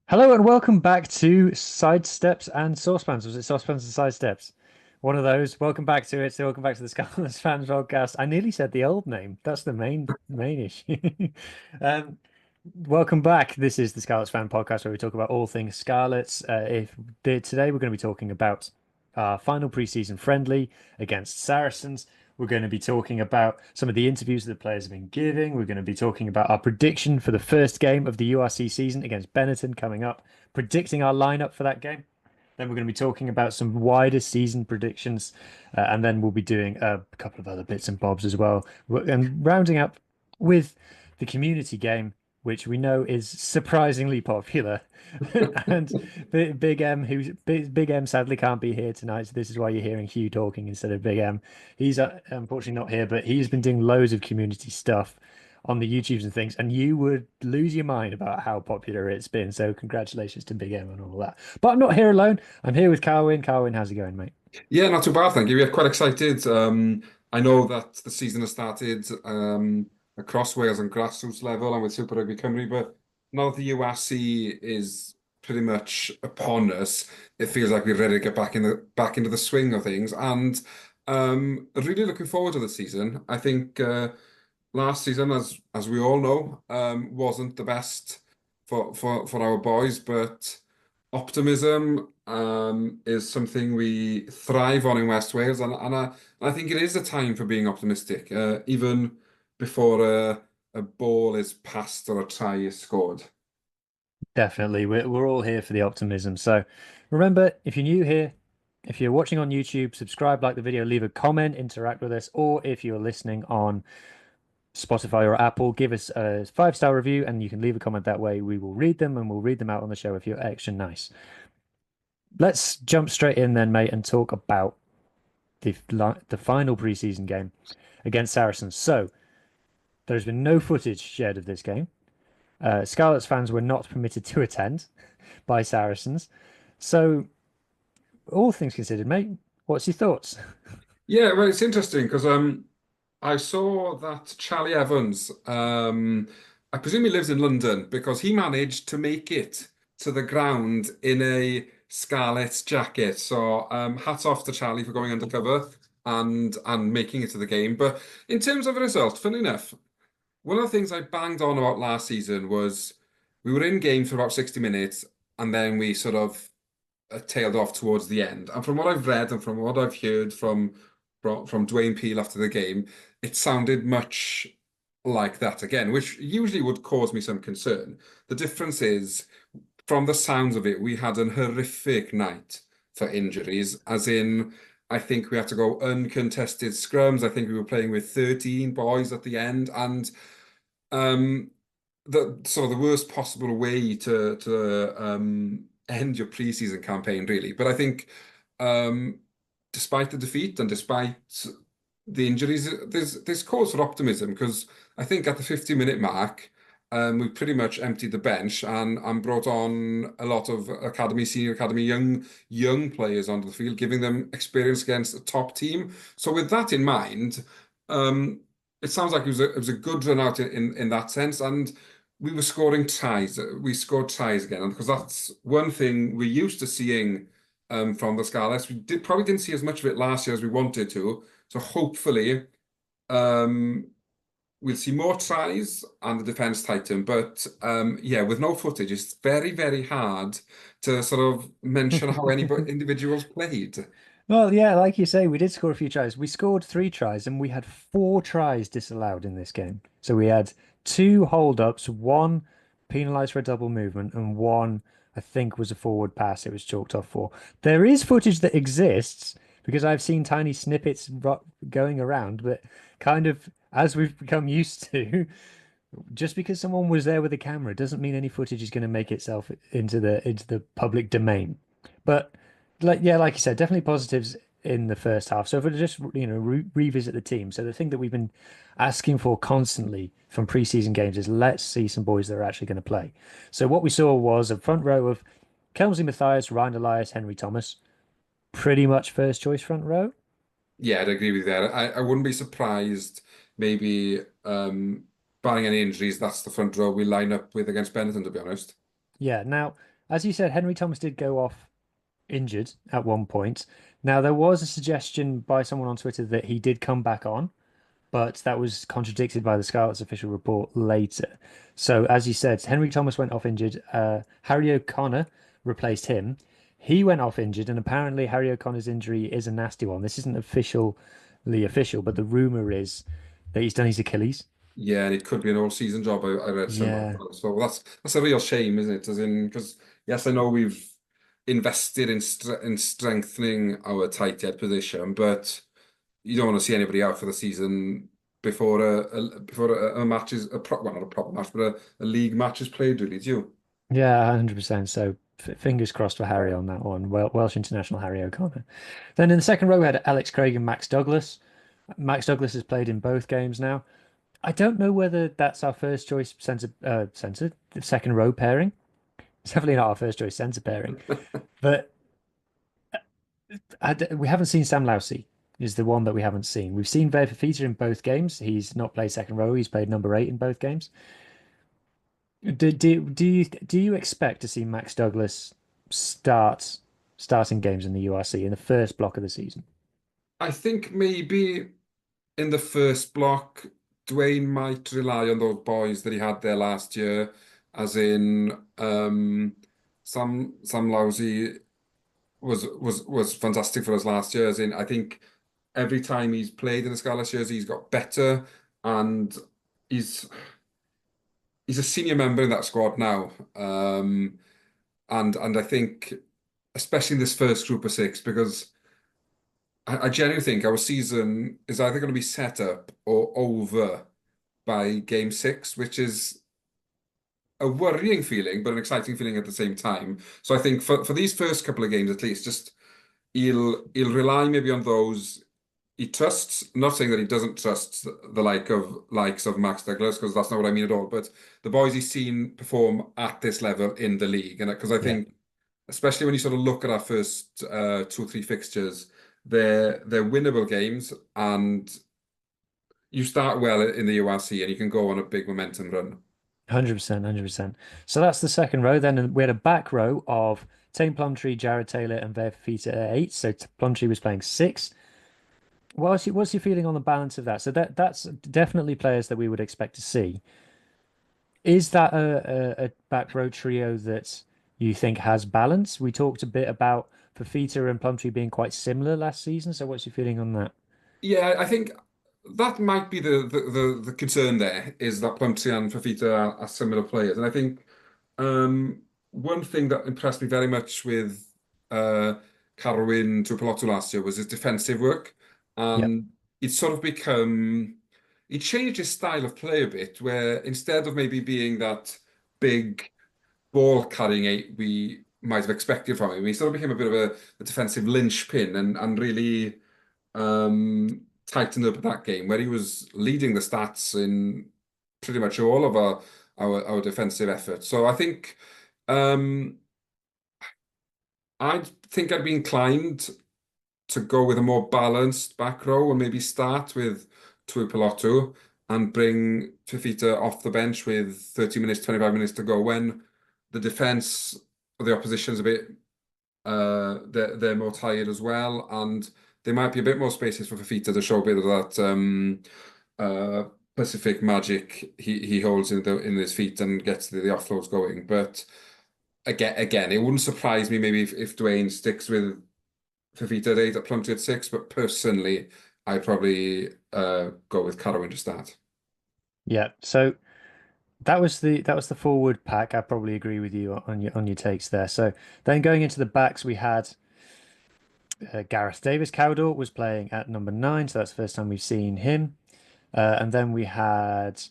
Hello and welcome back to Sidesteps and Sosbans. Was it Sosbans and Sidesteps? One of those. Welcome back to it. Welcome back to the Scarlets fans podcast. I nearly said the old name. That's the main issue. Um, Welcome back. This is the Scarlets fan podcast where we talk about all things Scarlets. If today we're going to be talking about our final preseason friendly against Saracens. We're going to be talking about some of the interviews that the players have been giving. We're going to be talking about our prediction for the first game of the URC season against Benetton coming up, predicting our lineup for that game. Then we're going to be talking about some wider season predictions, and then we'll be doing a couple of other bits and bobs as well, and rounding up with the community game, which we know is surprisingly popular. And Big M, Big M sadly can't be here tonight, so this is why you're hearing Huw talking instead of Big M. He's unfortunately not here, but he's been doing loads of community stuff on the YouTubes and things, and you would lose your mind about how popular it's been. So congratulations to Big M and all that. But I'm not here alone. I'm here with Carwyn. Carwyn, how's it going, mate? Yeah, not too bad, thank you. We're quite excited. I know that the season has started across Wales on grassroots level and with Super Rugby Cymru, but now that the URC is pretty much upon us, it feels like we're ready to get back into the swing of things. And really looking forward to the season. I think last season, as we all know, wasn't the best for our boys, but optimism is something we thrive on in West Wales, and I think it is a time for being optimistic, even before a ball is passed or a try is scored. Definitely. We're all here for the optimism. So remember, if you're new here, if you're watching on YouTube, subscribe, like the video, leave a comment, interact with us, or if you're listening on Spotify or Apple, give us a 5-star review and you can leave a comment that way. We will read them and we'll read them out on the show if you're extra nice. Let's jump straight in then, mate, and talk about the final preseason game against Saracens. So there's been no footage shared of this game. Scarlets fans were not permitted to attend by Saracens. So all things considered, mate, what's your thoughts? Yeah, well, it's interesting because I saw that Charlie Evans, I presume he lives in London because he managed to make it to the ground in a Scarlets jacket. So hats off to Charlie for going undercover and making it to the game. But in terms of a result, funny enough, one of the things I banged on about last season was we were in games for about 60 minutes and then we sort of tailed off towards the end. And from what I've read and from what I've heard from Dwayne Peel after the game, it sounded much like that again, which usually would cause me some concern. The difference is, from the sounds of it, we had an horrific night for injuries, as in, I think we had to go uncontested scrums. I think we were playing with 13 boys at the end, and um, the sort of the worst possible way to end your preseason campaign, really. But I think, despite the defeat and despite the injuries, there's cause for optimism because I think at the 50-minute mark, we pretty much emptied the bench and brought on a lot of senior academy, young players onto the field, giving them experience against a top team. So with that in mind, it sounds like it was a good run out in that sense, and we were scoring tries. We scored tries again, and because that's one thing we're used to seeing from the Scarlets. Probably didn't see as much of it last year as we wanted to. So hopefully, um, we'll see more tries and the defense tighten. But yeah, with no footage, it's very, very hard to sort of mention how any individuals played. Well, yeah, like you say, we did score a few tries. We scored 3 tries and we had 4 tries disallowed in this game. So we had 2 hold-ups, one penalised for a double movement, and one, I think, was a forward pass. It was chalked off for. There is footage that exists because I've seen tiny snippets going around, but kind of as we've become used to, just because someone was there with a camera doesn't mean any footage is going to make itself into the public domain. But like you said, definitely positives in the first half. So if we just revisit the team, so the thing that we've been asking for constantly from preseason games is let's see some boys that are actually going to play. So what we saw was a front row of Kelmsley Matthias, Ryan Elias, Henry Thomas, pretty much first choice front row. Yeah, I'd agree with you there. I wouldn't be surprised, maybe, barring any injuries, that's the front row we line up with against Benetton, to be honest. Yeah. Now as you said, Henry Thomas did go off injured at one point. Now, there was a suggestion by someone on Twitter that he did come back on, but that was contradicted by the Scarlets official report later. So, as you said, Henry Thomas went off injured. Harry O'Connor replaced him. He went off injured, and apparently Harry O'Connor's injury is a nasty one. This isn't officially official, but the rumor is that he's done his Achilles. Yeah, and it could be an all-season job. I read somewhere as Yeah, well. So that's a real shame, isn't it? As in, because yes, I know we've invested in strengthening our tight end position, but you don't want to see anybody out for the season before a match is well, not a proper match, but a league match is played, really, do you? yeah, 100%. So fingers crossed for Harry on that one. Welsh international Harry O'Connor. Then in the second row, we had Alex Craig and Max Douglas. Max Douglas has played in both games now. I don't know whether that's our first choice centre, the second row pairing. It's definitely not our first choice centre pairing, but we haven't seen Sam Lousy is the one that we haven't seen. We've seen Ver Fafita in both games. He's not played second row. He's played number 8 in both games. Do you expect to see Max Douglas starting games in the URC in the first block of the season? I think maybe in the first block, Dwayne might rely on those boys that he had there last year, as in Sam Lousy was fantastic for us last year. As in, I think every time he's played in the Scarlets jersey, he's got better, and he's he's a senior member in that squad now. And I think, especially in this first group of six, because I genuinely think our season is either going to be set up or over by game six, which is a worrying feeling, but an exciting feeling at the same time. So I think for these first couple of games at least, just he'll rely maybe on those he trusts. Not saying that he doesn't trust the likes of Max Douglas, because that's not what I mean at all. But the boys he's seen perform at this level in the league, and because I Yeah. think, especially when you sort of look at our first two or three fixtures, they're winnable games, and you start well in the URC, and you can go on a big momentum run. 100%, 100%. So that's the second row. Then we had a back row of Tame Plumtree, Jared Taylor, and Ver Fafita at 8. So Plumtree was playing 6. What's your feeling on the balance of that? So that's definitely players that we would expect to see. Is that a back row trio that you think has balance? We talked a bit about Fafita and Plumtree being quite similar last season. So what's your feeling on that? Yeah, I think that might be the concern there, is that Plumtree and Fafita are similar players. And I think one thing that impressed me very much with uh, Carwyn to last year was his defensive work. Yep. And it's sort of become, he changed his style of play a bit, where instead of maybe being that big ball carrying eight we might have expected from him, he sort of became a bit of a defensive linchpin, and really tightened up that game, where he was leading the stats in pretty much all of our defensive efforts. So I think um, I'd be inclined to go with a more balanced back row, and maybe start with Tuipulotu and bring Fifita off the bench with 30 minutes, 25 minutes to go, when the defense of the opposition's a bit they're more tired as well, and there might be a bit more spaces for Fafita to show a bit of that uh, Pacific magic he holds in his feet and gets the offloads going. But again, it wouldn't surprise me maybe if Dwayne sticks with Fafita at 8, at Plumtree at 6. But personally, I'd probably go with Carwyn to start. Yeah. So that was the forward pack. I probably agree with you on your takes there. So then going into the backs, we had Gareth Davis. Cowdor was playing at number 9, so that's the first time we've seen him. And then we had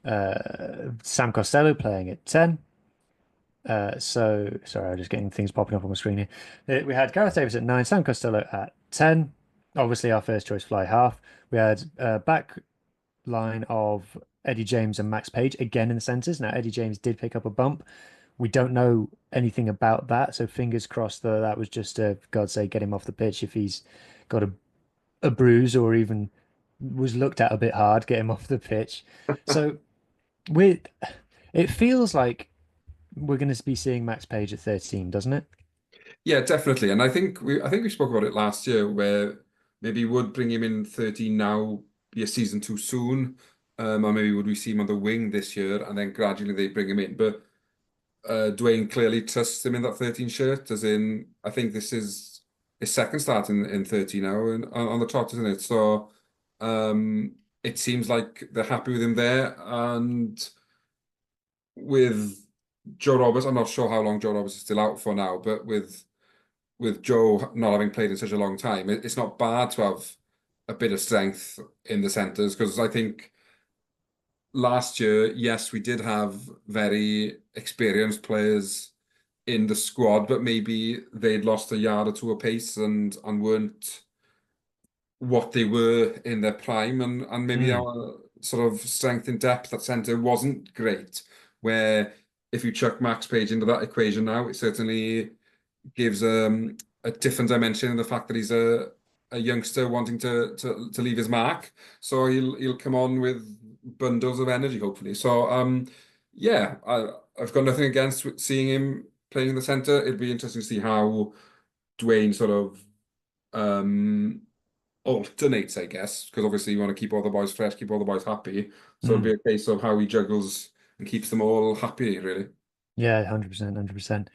Sam Costello playing at 10. So sorry, I'm just getting things popping up on my screen here. We had Gareth Davis at 9, Sam Costello at 10. Obviously, our first choice fly half. We had back line of Eddie James and Max Page again in the centres. Now, Eddie James did pick up a bump. We don't know anything about that, so fingers crossed that that was just for God's sake, get him off the pitch if he's got a bruise or even was looked at a bit hard, get him off the pitch. So with it feels like we're going to be seeing Max Page at 13, doesn't it? Yeah, definitely. And I think we spoke about it last year where maybe would bring him in 13 now be a season too soon. Or maybe would we see him on the wing this year and then gradually they bring him in. But Dwayne clearly trusts him in that 13 shirt, as in I think this is his second start in 13 now and on the trot, isn't it? So it seems like they're happy with him there. And with Joe Roberts, I'm not sure how long Joe Roberts is still out for now, but with Joe not having played in such a long time, it's not bad to have a bit of strength in the centres because I think last year, yes, we did have very experienced players in the squad, but maybe they'd lost a yard or two apace and weren't what they were in their prime, and maybe Mm, our sort of strength in depth at centre wasn't great. Where if you chuck Max Page into that equation now, it certainly gives a different dimension in the fact that he's a youngster wanting to leave his mark. So he'll come on with bundles of energy, hopefully. So yeah, I've got nothing against seeing him playing in the centre. It'd be interesting to see how Dwayne sort of um alternates, I guess, because obviously you want to keep all the boys fresh, keep all the boys happy. So it'll mm. be a case of how he juggles and keeps them all happy, really. Yeah, 100%, 100%.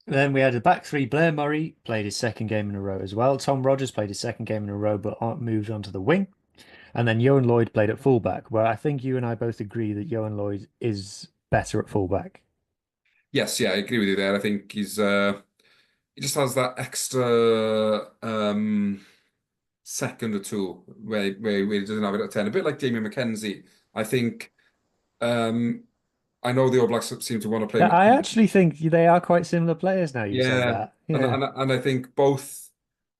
Then we had a back three. Blair Murray played his second game in a row as well. Tom Rogers played his second game in a row, but moved on to the wing. And then Johan Lloyd played at fullback, where I think you and I both agree that Johan Lloyd is better at fullback. Yes, yeah, I agree with you there. I think he just has that extra second or two where he doesn't have it at 10. A bit like Damien McKenzie. I think um I know the All Blacks seem to want to play Yeah, I McKenzie. actually think they are quite similar players now you say Yeah. that. And, Yeah. and and I think both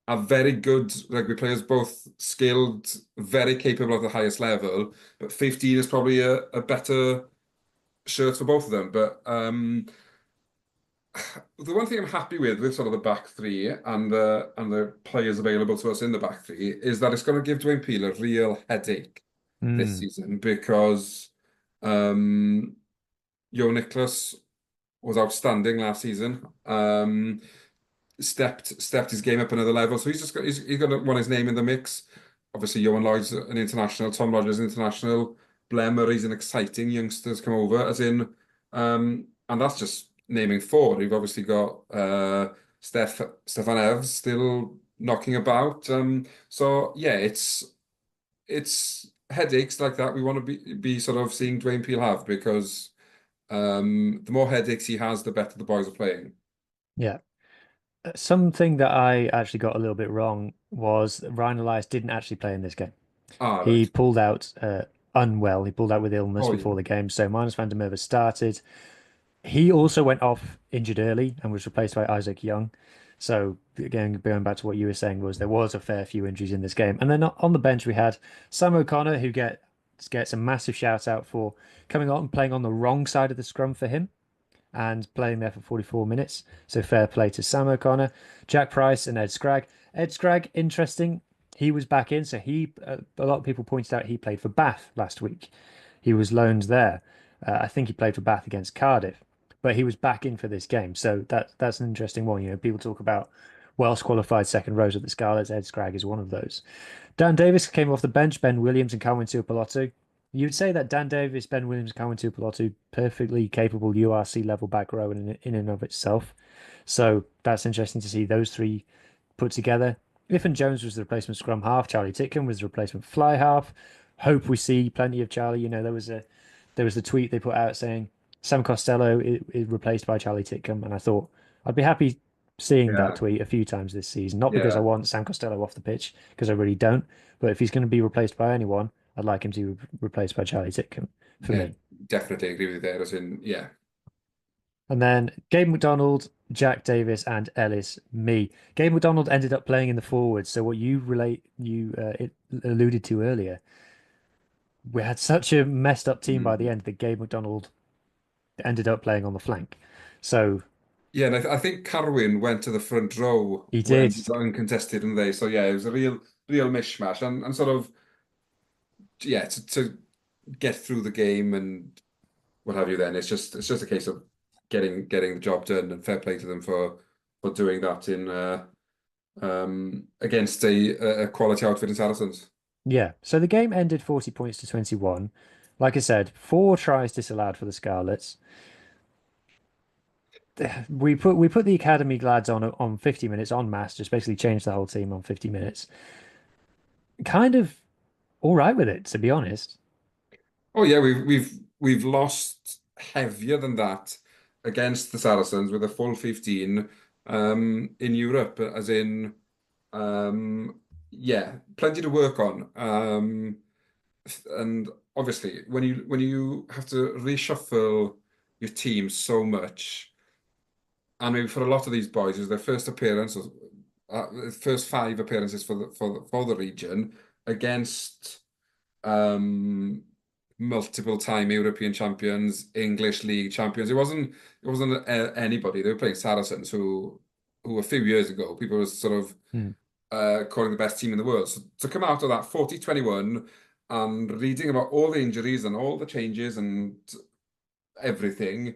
are very good rugby players, both skilled, very capable at the highest level. But 15 is probably a better shirt for both of them. But the one thing I'm happy with sort of the back three and the players available to us in the back three is that it's going to give Dwayne Peel a real headache this Mm, season because um, Joe Nicholas was outstanding last season. Stepped his game up another level. So he's going to want his name in the mix. Obviously, Johan Lloyd's an international, Tom Rogers international, Blair Murray's an exciting youngsters come over, as in, and that's just naming four. You've obviously got Stefan Evans still knocking about. So yeah, it's headaches like that we want to be sort of seeing Dwayne Peel have because the more headaches he has, the better the boys are playing. yeah. Something that I actually got a little bit wrong was that Ryan Elias didn't actually play in this game. Ah, He right. pulled out unwell. He pulled out with illness Oh before yeah. the game. So Marnus van der Merwe started. He also went off injured early and was replaced by Isaac Young. So again, going back to what you were saying was there was a fair few injuries in this game. And then on the bench we had Sam O'Connor, who gets a massive shout out for coming on and playing on the wrong side of the scrum for him and playing there for 44 minutes. So fair play to Sam O'Connor, Jack Price, and Ed Scragg. Ed Scragg, interesting. He was back in, so a lot of people pointed out he played for Bath last week. He was loaned there. I think he played for Bath against Cardiff, but he was back in for this game. So that's an interesting one. You know, people talk about Welsh qualified second rows at the Scarlets. Ed Scragg is one of those. Dan Davis came off the bench. Ben Williams and Carwyn and Huw. You'd say that Dan Davis, Ben Williams, Carwyn and Huw, perfectly capable URC level back row in and of itself. So that's interesting to see those three put together. Griffin Jones was the replacement scrum half. Charlie Titcombe was the replacement fly half. Hope we see plenty of Charlie. You know, there was the tweet they put out saying Sam Costello is replaced by Charlie Titcombe, and I thought I'd be happy seeing that Yeah. tweet a few times this season. Not because I Yeah. want Sam Costello off the pitch, because I really don't, but if he's going to be replaced by anyone, I'd like him to be replaced by Charlie Titcombe for Yeah, me. definitely agree with you there. As in, yeah, And then Gabe McDonald, Jack Davis, and Ellis Me. Gabe McDonald ended up playing in the forwards. So what you it alluded to earlier, we had such a messed up team by the mm. end that Gabe McDonald ended up playing on the flank. So Yeah, and I think Carwyn went to the front row he when did. he got uncontested, and they. So yeah, it was a real mishmash, and sort of yeah to get through the game and what have you. Then it's just a case of getting the job done, and fair play to them for doing that in against a quality outfit in Saracens. Yeah. So the game ended 40 points to 21. Like I said, 4 tries disallowed for the Scarlets. We put the academy lads on 50 minutes on mass, just basically changed the whole team on 50 minutes. Kind of all right with it, to be honest. Oh yeah, we've lost heavier than that against the Saracens with a full 15 in Europe, as in yeah, plenty to work on. And obviously when you have to reshuffle your team so much, and maybe for a lot of these boys, is their first appearance, or first 5 appearances for the region against um, multiple time European champions, English league champions. It wasn't anybody. They were playing Saracens, who a few years ago people were sort of Hmm. calling the best team in the world. So to come out of that 40-21 and reading about all the injuries and all the changes and everything,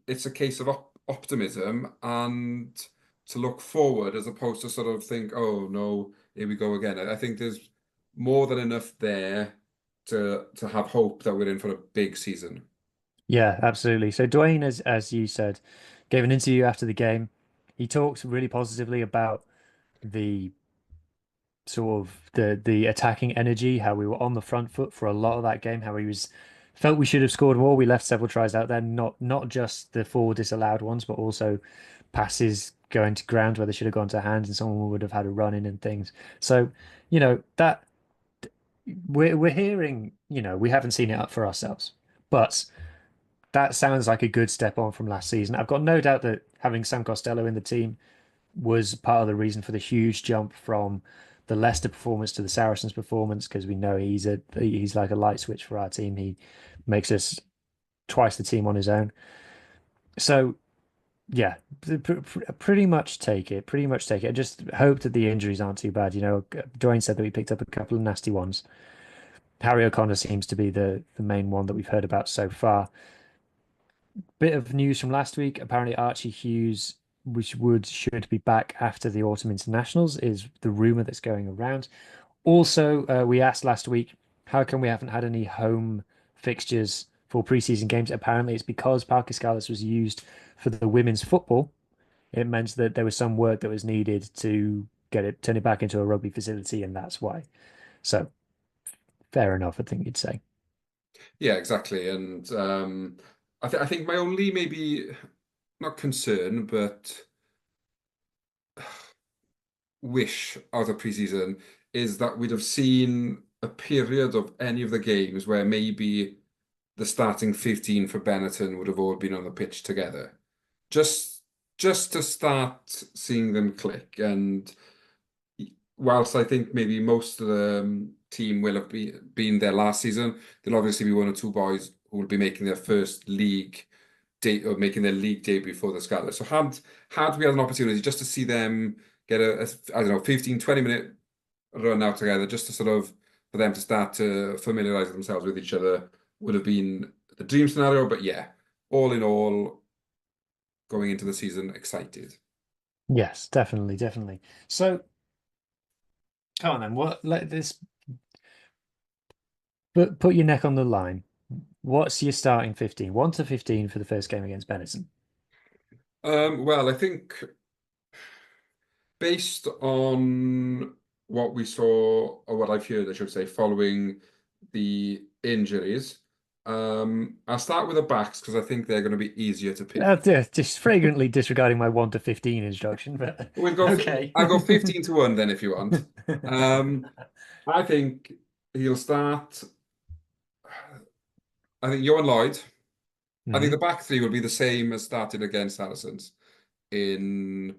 it's a case of optimism and to look forward as opposed to sort of think, oh no, here we go again. I think there's more than enough there to have hope that we're in for a big season. Yeah, absolutely. So Dwayne, as you said, gave an interview after the game. He talked really positively about the sort of the attacking energy, how we were on the front foot for a lot of that game, how he was felt we should have scored more. We left several tries out there, not just the 4 disallowed ones, but also passes going to ground where they should have gone to hands and someone would have had a run in and things. So, that we're hearing, we haven't seen it up for ourselves. But that sounds like a good step on from last season. I've got no doubt that having Sam Costello in the team was part of the reason for the huge jump from the Leicester performance to the Saracens performance, because we know he's like a light switch for our team. He makes us twice the team on his own. So yeah, pretty much take it. Pretty much take it. I just hope that the injuries aren't too bad. Dwayne said that we picked up a couple of nasty ones. Harry O'Connor seems to be the main one that we've heard about so far. Bit of news from last week. Apparently, Archie Hughes, which should be back after the autumn internationals, is the rumor that's going around. Also, we asked last week, how come we haven't had any home fixtures for preseason games? Apparently, it's because Parker Scarlets was used for the women's football. It meant that there was some work that was needed to turn it back into a rugby facility, and that's why. So, fair enough, I think you'd say. Yeah, exactly. And I think my only maybe not concern, but wish out of preseason is that we'd have seen a period of any of the games where maybe the starting 15 for Benetton would have all been on the pitch together. Just just to start seeing them click. And whilst I think maybe most of the team will have been there last season, there'll obviously be one or two boys who will be making their first league date or making their league debut for the Scarlets. So had we had an opportunity just to see them get I don't know, 15-20 minute run out together, just to sort of for them to start to familiarize themselves with each other, would have been the dream scenario. But yeah, all in all, going into the season excited. Yes, definitely, definitely. So, come on then. Let this put your neck on the line. What's your starting 15? 1 to 15 for the first game against Benetton. Well, I think based on what we saw, or what I've heard, I should say, following the injuries, I'll start with the backs because I think they're going to be easier to pick. Yeah, just fragrantly disregarding my 1 to 15 instruction, but We'll go. okay. I'll go 15-1 then if you want. Um, I think he'll start. I think Johan Lloyd. I think the Hmm. back three will be the same as started against Saracens in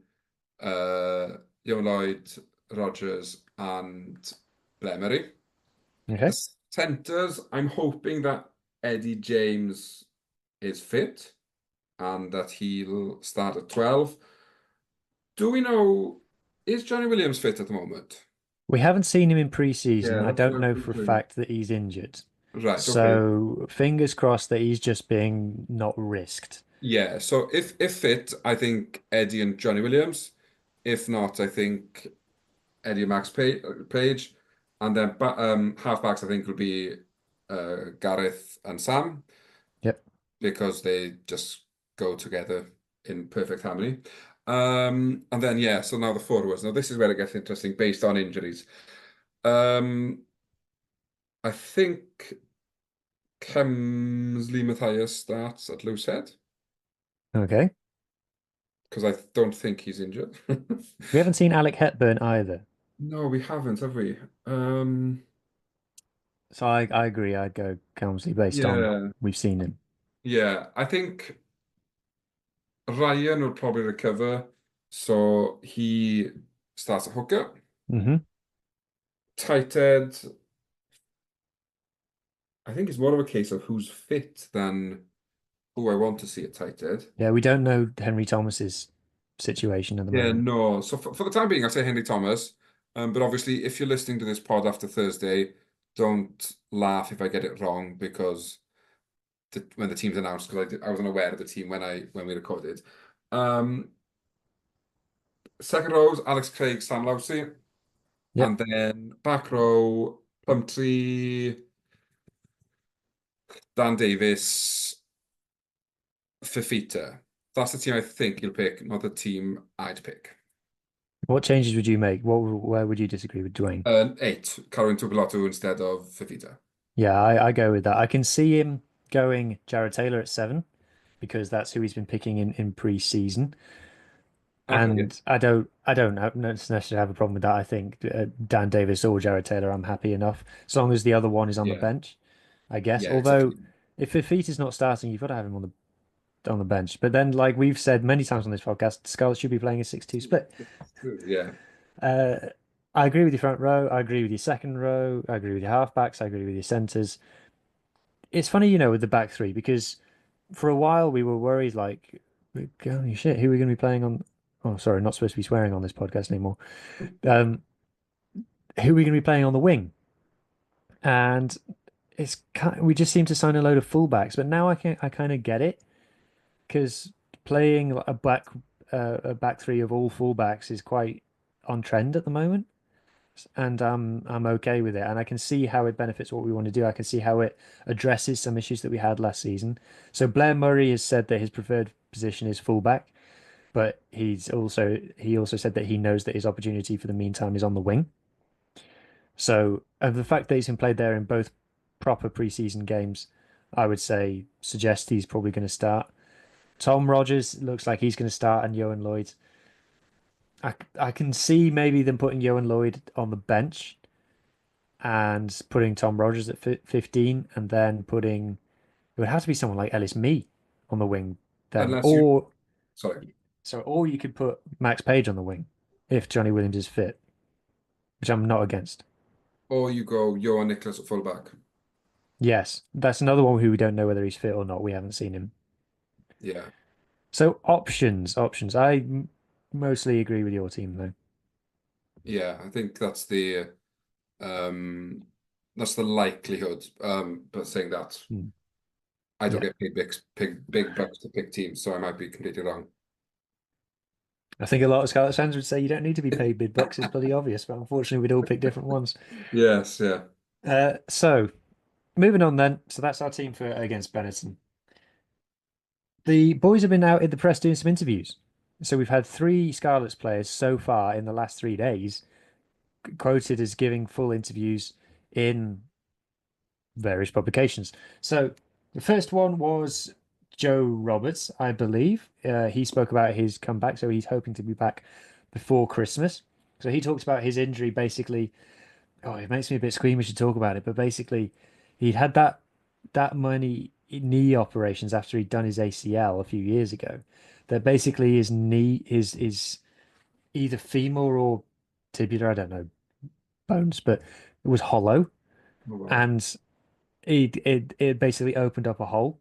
Johan Lloyd, Rogers, and Blemery. Okay. The centres, I'm hoping that Eddie James is fit and that he'll start at 12. Do we know, is Johnny Williams fit at the moment? We haven't seen him in pre-season. Yeah, I that's what don't I'm know for a thinking. fact that he's injured. Right, okay. So fingers crossed that he's just being not risked. Yeah, so if fit, I think Eddie and Johnny Williams. If not, I think Eddie and Page. And then halfbacks, I think will be Gareth and Sam Yep. because they just go together in perfect harmony. And then yeah, so now the forwards. Now this is where it gets interesting based on injuries. Um, I think Kemsley Matthias starts at loose head Okay. because I don't think he's injured. We haven't seen Alec Hepburn either. No, we haven't, have we? So I agree. I'd go Helmsley based on Yeah, we've seen him. yeah. I think Ryan will probably recover, so he starts at hooker. Hmm. Tight end, I think it's more of a case of who's fit than who I want to see at tight end. Yeah, we don't know Henry Thomas's situation at the Yeah, moment. no. So for the time being, I say Henry Thomas. But obviously, if you're listening to this pod after Thursday, don't laugh if I get it wrong because when the team's announced, because I wasn't aware of the team when we recorded. Um, Second row is Alex Craig, Sam Lowsey, Yep. and then back row Plumtree, Dan Davis, Fifita. That's the team I think you'll pick, not the team I'd pick. What changes would you make? Where would you disagree with Dwayne? Eight, Carwyn and instead of Fifita. Yeah, I go with that. I can see him going Jared Taylor at 7 because that's who he's been picking in pre-season. Okay. And I don't necessarily have a problem with that. I think Dan Davis or Jared Taylor, I'm happy enough as long as the other one is on the Yeah. bench, I guess. Yeah, Although exactly. if Fafita is not starting, you've got to have him on the bench. But then, like we've said many times on this podcast, Scarlets should be playing a 6-2 split. Yeah. Uh, I agree with your front row. I agree with your second row. I agree with your halfbacks. I agree with your centres. It's funny, with the back three because for a while we were worried, like, holy shit, who are we going to be playing on? Oh, sorry, not supposed to be swearing on this podcast anymore. Um, who are we going to be playing on the wing? And we just seem to sign a load of fullbacks, but now I kind of get it because playing a back three of all fullbacks is quite on trend at the moment, and I'm okay with it, and I can see how it benefits what we want to do. I can see how it addresses some issues that we had last season. So Blair Murray has said that his preferred position is fullback, but he also said that he knows that his opportunity for the meantime is on the wing. So, the fact that he's been played there in both proper preseason games, I would say suggest he's probably going to start. Tom Rogers looks like he's going to start, and Johan Lloyd. I can see maybe them putting Johan Lloyd on the bench and putting Tom Rogers at 15, and then putting it would have to be someone like Ellis Mee on the wing then, Unless you, sorry, or you could put Max Page on the wing if Johnny Williams is fit, which I'm not against. or you go Johan Nicholas at fullback. Yes, that's another one who we don't know whether he's fit or not. We haven't seen him. Yeah. So options. Mostly agree with your team though. Yeah, I think um that's the likelihood. But saying that, Hmm. I don't Yeah, get paid big bucks to pick teams, so I might be completely wrong. I think a lot of Scarlets fans would say you don't need to be paid big bucks. It's bloody obvious, but unfortunately, we'd all pick different ones. Yes, yeah. So moving on then. So that's our team for against Benetton. The boys have been out in the press doing some interviews. So we've had three Scarlets players so far in the last 3 days quoted as giving full interviews in various publications. So the first one was Joe Roberts, I believe. He spoke about his comeback, so he's hoping to be back before Christmas. So he talked about his injury basically. Oh, it makes me a bit squeamish to talk about it, but basically he'd had that many knee operations after he'd done his ACL a few years ago. That basically his knee is either femur or tibia, I don't know, bones, but it was hollow Oh, wow. and it basically opened up a hole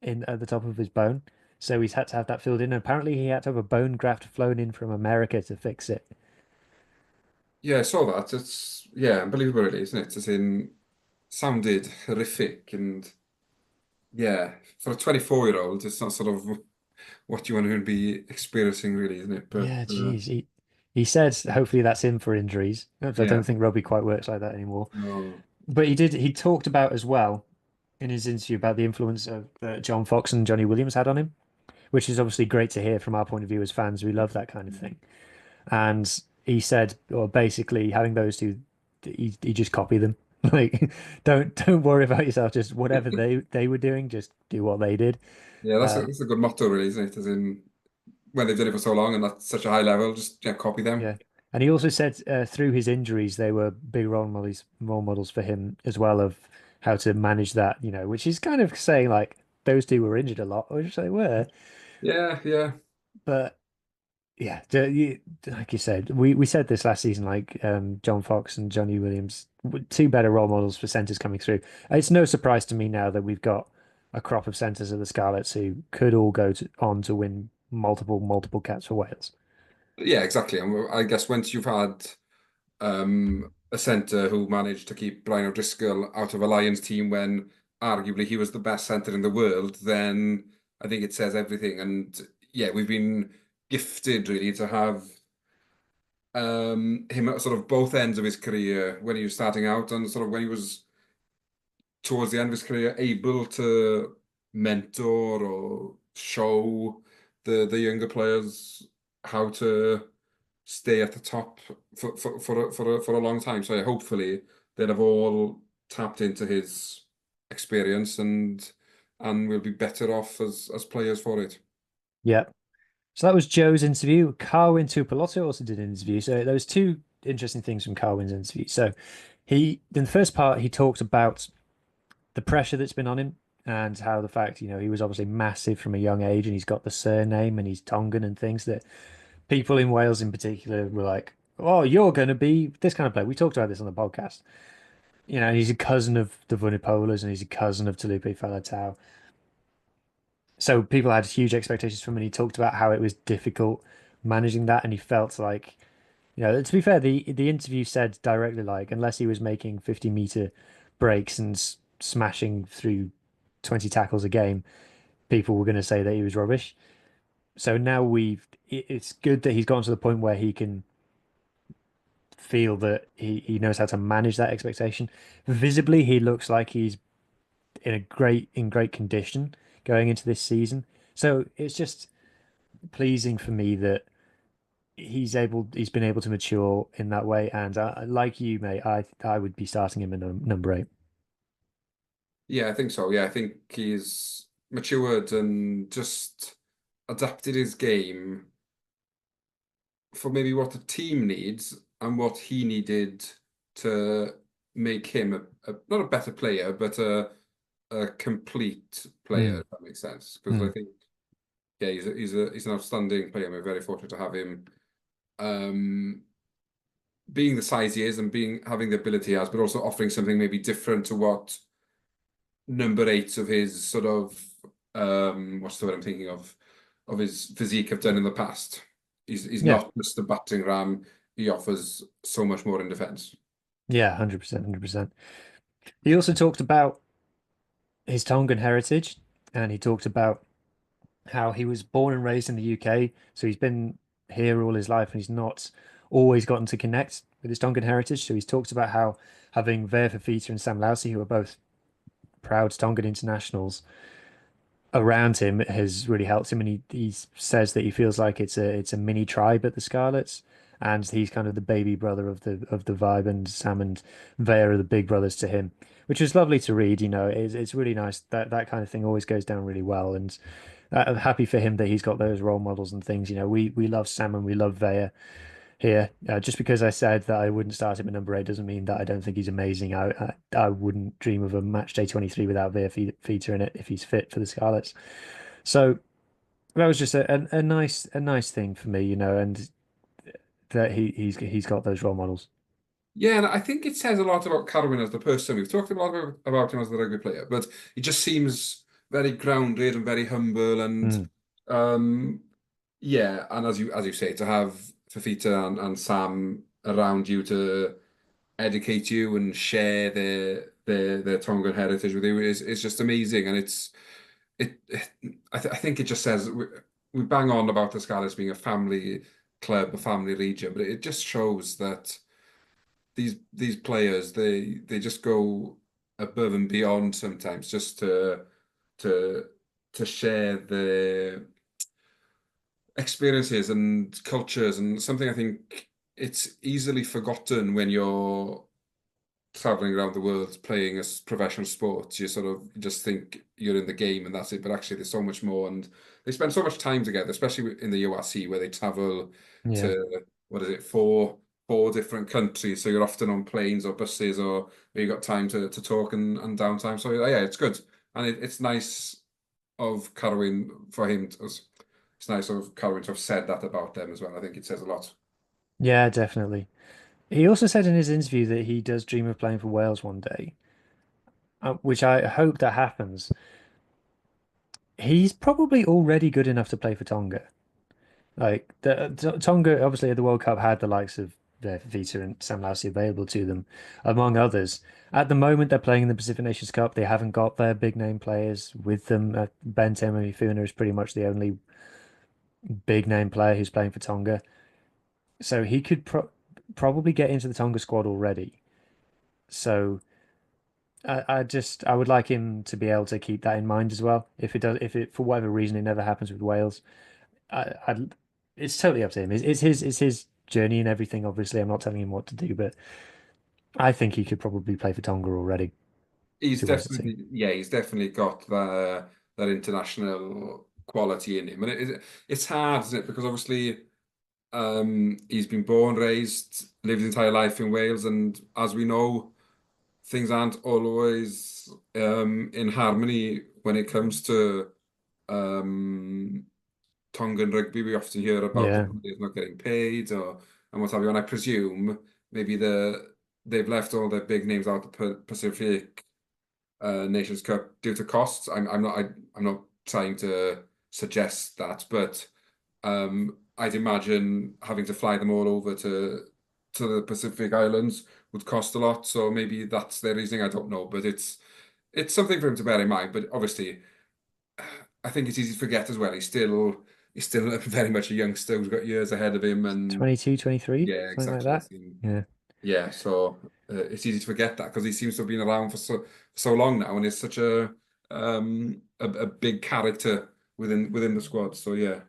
in at the top of his bone. So he's had to have that filled in. And apparently he had to have a bone graft flown in from America to fix it. Yeah, I saw that. It's yeah, unbelievable really, isn't it? As in sounded horrific and yeah, for a 24-year-old, it's not sort of what you want to be experiencing, really, isn't it? But Yeah, geez. He said hopefully that's him for injuries. I yeah, don't think rugby quite works like that anymore. no, But he talked about as well in his interview about the influence of John Fox and Johnny Williams had on him, which is obviously great to hear from our point of view as fans. We love that kind of thing. And he said, or basically having those two, he just copy them. Like, don't worry about yourself. Just whatever they were doing, just do what they did. yeah, Uh, that's a good motto, really, isn't it? As in, when they've done it for so long and at such a high level, just yeah, copy them. yeah. And he also said through his injuries, they were big role models for him as well of how to manage that, which is kind of saying like those two were injured a lot, which they were. Yeah, yeah. But yeah, like you said, we said this last season, like John Fox and Johnny Williams, two better role models for centres coming through. It's no surprise to me now that we've got a crop of centres of the Scarlets who could all on to win multiple caps for Wales. Yeah, exactly. And I guess once you've had a centre who managed to keep Brian O'Driscoll out of a Lions team when arguably he was the best centre in the world, then I think it says everything. And yeah, we've been gifted really to have him at sort of both ends of his career when he was starting out and sort of when he was towards the end of his career able to mentor or show the younger players how to stay at the top for a long time. So yeah, hopefully they'll have all tapped into his experience and we'll be better off as players for it. Yeah. So that was Joe's interview. Carwyn Tupeloto also did an interview. So there was two interesting things from Carwyn's interview. So in the first part, he talked about the pressure that's been on him and how the fact, he was obviously massive from a young age and he's got the surname and he's Tongan and things that people in Wales in particular were like, oh, you're going to be this kind of player. We talked about this on the podcast. He's a cousin of the Vunipolas and he's a cousin of Talupe Faletau. So people had huge expectations from him and he talked about how it was difficult managing that and he felt like, to be fair, the interview said directly like unless he was making 50-meter breaks and smashing through 20 tackles a game, people were going to say that he was rubbish. So now it's good that he's gotten to the point where he can feel that he knows how to manage that expectation. Visibly, he looks like he's in great condition going into this season. So it's just pleasing for me that he's been able to mature in that way. And like you, mate, I would be starting him in number 8. Yeah, I think so. Yeah, I think he's matured and just adapted his game for maybe what the team needs and what he needed to make him not a better player, but a complete player, Mm, if that makes sense. Because I mm. think, yeah, he's an outstanding player. We're very fortunate to have him. Um, being the size he is and being having the ability he has, but also offering something maybe different to what number eights of his sort of what's the word I'm thinking of his physique have done in the past. He's Yeah, not just a battering ram. He offers so much more in defence. yeah, 100%, 100%. He also talked about his Tongan heritage, and he talked about how he was born and raised in the UK, so he's been here all his life, and he's not always gotten to connect with his Tongan heritage. So he's talked about how having Ver Fafita and Sam Lousy, who are both proud Tongan internationals, around him has really helped him, and he says that he feels like it's a mini tribe at the Scarlets, and he's kind of the baby brother of the vibe, and Sam and Vea are the big brothers to him, which is lovely to read. It's really nice that that kind of thing always goes down really well, and I'm happy for him that he's got those role models and things. We love Sam and we love Vea here. Just because I said that I wouldn't start him at number 8 doesn't mean that I don't think he's amazing. I wouldn't dream of a match day 23 without Veer Feater in it if he's fit for the Scarlets. So that was just a nice thing for me, and that he's got those role models. Yeah, and I think it says a lot about Carwyn as the person. We've talked a lot about him as the rugby player, but he just seems very grounded and very humble and Mm. um yeah, and as you say, to have Fafita and Sam around you to educate you and share their Tongan heritage with you is just amazing, and I think it just says we bang on about the Scarlets being a family club, a family region, but it just shows that these players they just go above and beyond sometimes just to to share their experiences and cultures, and something I think it's easily forgotten when you're traveling around the world playing as professional sports. You sort of just think you're in the game and that's it, but actually there's so much more, and they spend so much time together, especially in the URC where they travel Yeah. to what is it, four different countries. So you're often on planes or buses, or you got time to talk and downtime. So yeah, it's good, and it's nice of Carwyn for him. It's nice of Carwyn to have said that about them as well. I think it says a lot. Yeah, definitely. He also said in his interview that he does dream of playing for Wales one day, which I hope that happens. He's probably already good enough to play for Tonga. Like Tonga, obviously at the World Cup had the likes of Vita and Sam Lassie available to them, among others. At the moment, they're playing in the Pacific Nations Cup. They haven't got their big name players with them. Ben Funa is pretty much the only big name player who's playing for Tonga. So he could probably get into the Tonga squad already. So I would like him to be able to keep that in mind as well. If it does, if it for whatever reason it never happens with Wales, I'd it's totally up to him. It's his journey and everything. Obviously, I'm not telling him what to do, but I think he could probably play for Tonga already. He's See what does it say? definitely, yeah, he's definitely got that international quality in him, and it's hard, isn't it? Because obviously, he's been born, raised, lived his entire life in Wales, and as we know, things aren't always in harmony when it comes to um, Tongan rugby. We often hear about the Yeah, players not getting paid or and what have you. And I presume maybe they've left all their big names out the Pacific Nations Cup due to costs. I'm not trying to suggest that, but I'd imagine having to fly them all over to the Pacific Islands would cost a lot. So maybe that's their reasoning. I don't know, but it's something for him to bear in mind. But obviously, I think it's easy to forget as well. He's still very much a youngster who's got years ahead of him, and 22, 23, yeah, something like exactly. that. Yeah. Yeah, so it's easy to forget that because he seems to have been around for so long now, and is such a big character within the squad. So yeah,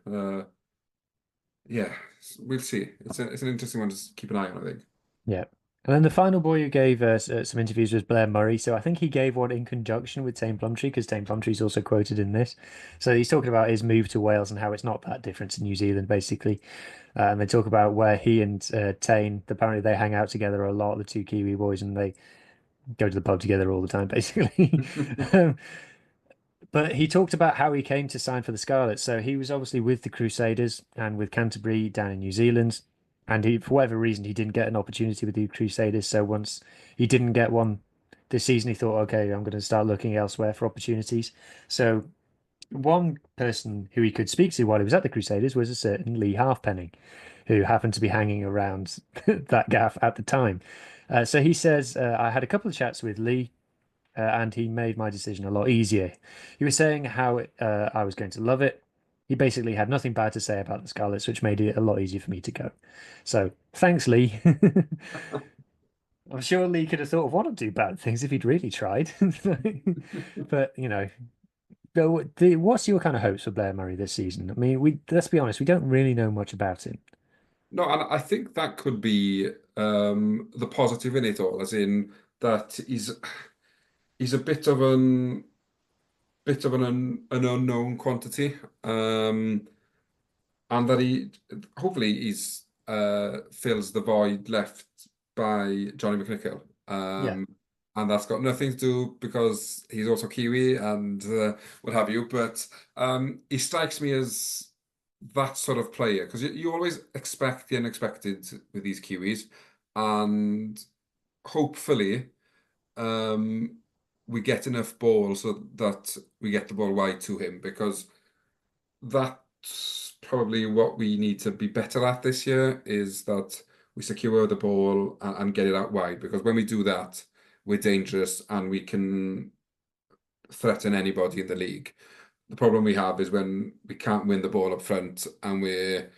yeah, we'll see. It's an interesting one to keep an eye on, I think. Yeah. And then the final boy who gave us some interviews was Blair Murray. So I think he gave one in conjunction with Tame Plumtree because Tame Plumtree is also quoted in this. So he's talking about his move to Wales and how it's not that different to New Zealand, basically. And they talk about where he and Tane, apparently they hang out together a lot, the two Kiwi boys, and they go to the pub together all the time, basically. Um, but he talked about how he came to sign for the Scarlets. So he was obviously with the Crusaders and with Canterbury down in New Zealand. And he, for whatever reason, he didn't get an opportunity with the Crusaders. So once he didn't get one this season, he thought, okay, I'm going to start looking elsewhere for opportunities. So one person who he could speak to while he was at the Crusaders was a certain Lee Halfpenning, who happened to be hanging around that gaff at the time. So he says, I had a couple of chats with Lee and he made my decision a lot easier. He was saying how I was going to love it. He basically had nothing bad to say about the Scarlets, which made it a lot easier for me to go. So thanks, Lee. I'm sure Lee could have thought of one or two bad things if he'd really tried. But what's your kind of hopes for Blair Murray this season? I mean, we let's be honest, we don't really know much about him. No, and I think that could be the positive in it all, as in that he's a bit of an unknown quantity. And that he hopefully he's fills the void left by Johnny McNichol. Yeah, And that's got nothing to do because he's also Kiwi and what have you. But he strikes me as that sort of player because you always expect the unexpected with these Kiwis, and hopefully um, we get enough ball so that we get the ball wide to him because that's probably what we need to be better at this year is that we secure the ball and get it out wide, because when we do that, we're dangerous and we can threaten anybody in the league. The problem we have is when we can't win the ball up front and we're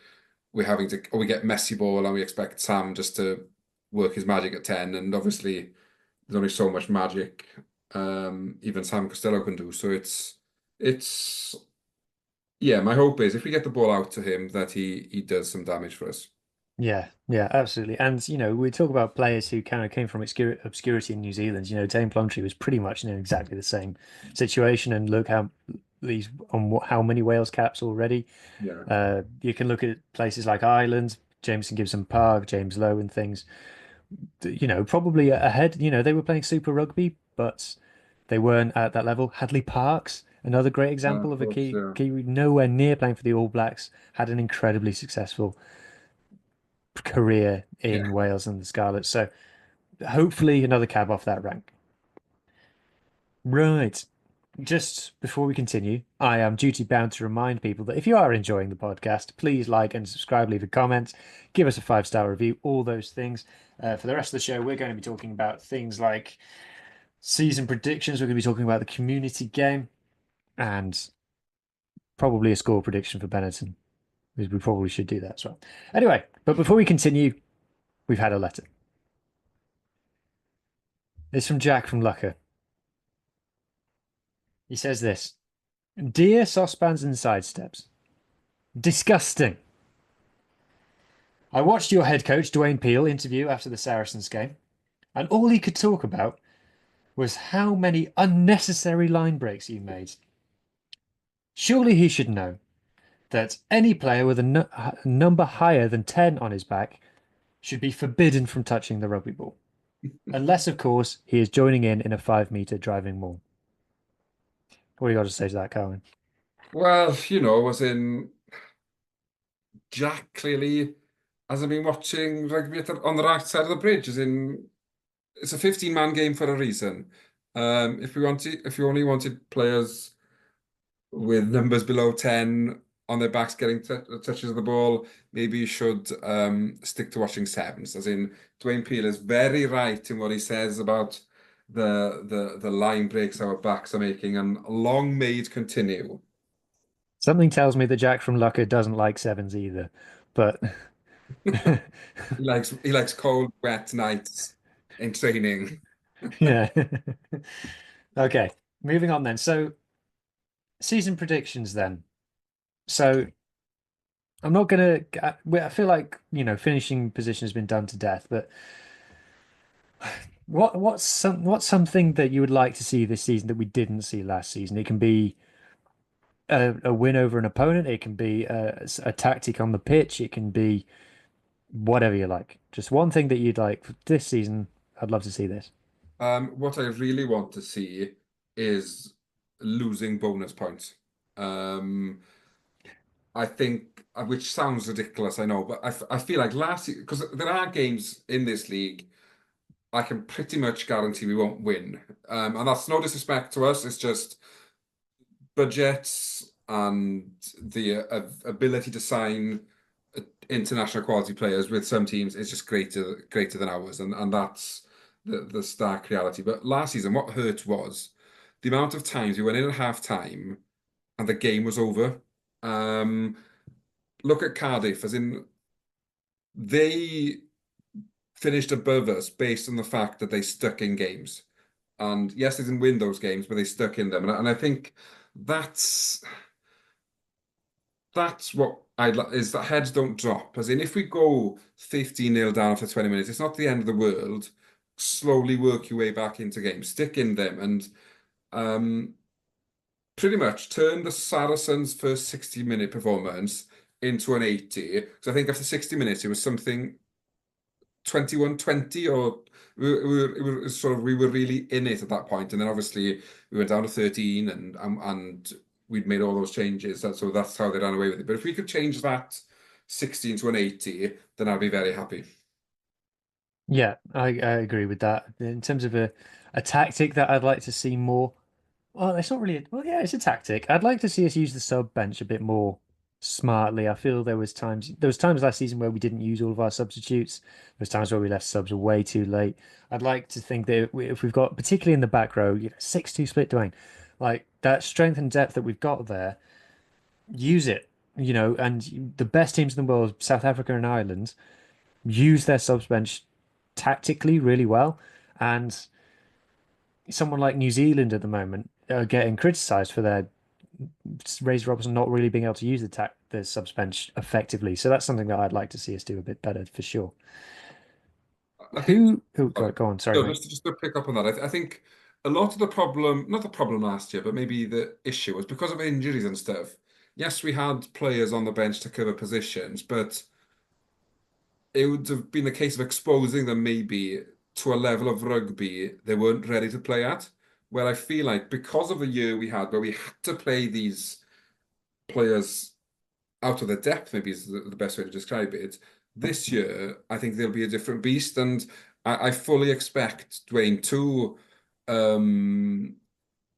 having to, or we get messy ball and we expect Sam just to work his magic at 10, and obviously there's only so much magic even Sam Costello can do. So it's yeah, my hope is if we get the ball out to him that he does some damage for us. Yeah, yeah, absolutely. And we talk about players who kind of came from obscurity in New Zealand. Dane Plumtree was pretty much in exactly the same situation. And look how these on how many Wales caps already. Yeah. You can look at places like Ireland, Jameson Gibson Park, James Lowe, and things. Probably ahead. They were playing Super Rugby, but they weren't at that level. Hadley Parks, another great example Of of a course, key yeah. Kiwi, nowhere near playing for the All Blacks, had an incredibly successful career Yeah. in Wales and the Scarlets. So hopefully another cab off that rank. Right. Just before we continue, I am duty bound to remind people that if you are enjoying the podcast, please like and subscribe, leave a comment, give us a 5-star review, all those things. For the rest of the show, we're going to be talking about things like season predictions. We're going to be talking about the community game and probably a score prediction for Benetton, because we probably should do that as well. Anyway, but before we continue, we've had a letter. It's from Jack from Lucker. He says this: Dear Sosbans and Sidesteps, disgusting. I watched your head coach, Dwayne Peel, interview after the Saracens game, and all he could talk about was how many unnecessary line breaks you made. Surely he should know that any player with a number higher than 10 on his back should be forbidden from touching the rugby ball. Unless, of course, he is joining in a 5 metre driving maul. What do you got to say to that, Carwyn? Well, as in Jack clearly hasn't been watching rugby on the right side of the bridge, as in it's a 15-man game for a reason. If you only wanted players with numbers below 10 on their backs getting touches of the ball, maybe you should stick to watching sevens. As in, Dwayne Peel is very right in what he says about the line breaks our backs are making, and long may it continue. Something tells me that Jack from Lucker doesn't like sevens either, but He likes cold, wet nights in training. yeah. Okay, moving on then. So, season predictions then. So, I'm not gonna. I feel like finishing position has been done to death. But what's something that you would like to see this season that we didn't see last season? It can be a win over an opponent. It can be a tactic on the pitch. It can be whatever you like. Just one thing that you'd like for this season. I'd love to see this. What I really want to see is losing bonus points. Um, I think, which sounds ridiculous, I know, but I feel like last year, because there are games in this league, I can pretty much guarantee we won't win. And that's no disrespect to us, it's just budgets and the ability to sign international quality players with some teams is just greater than ours, and that's the stark reality. But last season, what hurt was the amount of times we went in at half time and the game was over. Um, Look at Cardiff, as in they finished above us based on the fact that they stuck in games. And yes, they didn't win those games, but they stuck in them. And I think that's that's what I'd like, is that heads don't drop. As in, if we go 15-0 down after 20 minutes, it's not the end of the world. Slowly work your way back into games, stick in them, and um, pretty much turn the Saracens' first 60-minute performance into an 80. So I think after 60 minutes, it was something 21-20, or we were really in it at that point. And then obviously we went down to 13, and we'd made all those changes. So that's how they ran away with it. But if we could change that 16 to an 80, then I'd be very happy. Yeah, I agree with that. In terms of a tactic that I'd like to see more. Well, it's not really. Well, yeah, it's a tactic. I'd like to see us use the sub bench a bit more smartly. I feel there was times last season where we didn't use all of our substitutes. There was times where we left subs way too late. I'd like to think that if we've got, particularly in the back row, 6-2 split, Dwayne, like that strength and depth that we've got there, use it. And the best teams in the world, South Africa and Ireland, use their subs bench tactically really well. And someone like New Zealand at the moment are getting criticised for their Razor Robertson not really being able to use the subs bench effectively. So that's something that I'd like to see us do a bit better for sure. I think, Who? Oh, sorry, go on. Sorry, no, mate. just to pick up on that, I think a lot of the problem, not the problem last year, but maybe the issue was because of injuries and stuff. Yes, we had players on the bench to cover positions, but it would have been a case of exposing them maybe to a level of rugby they weren't ready to play at. Where I feel like because of the year we had, where we had to play these players out of their depth, maybe is the best way to describe it. This year, I think they'll be a different beast, and I fully expect Dwayne to um,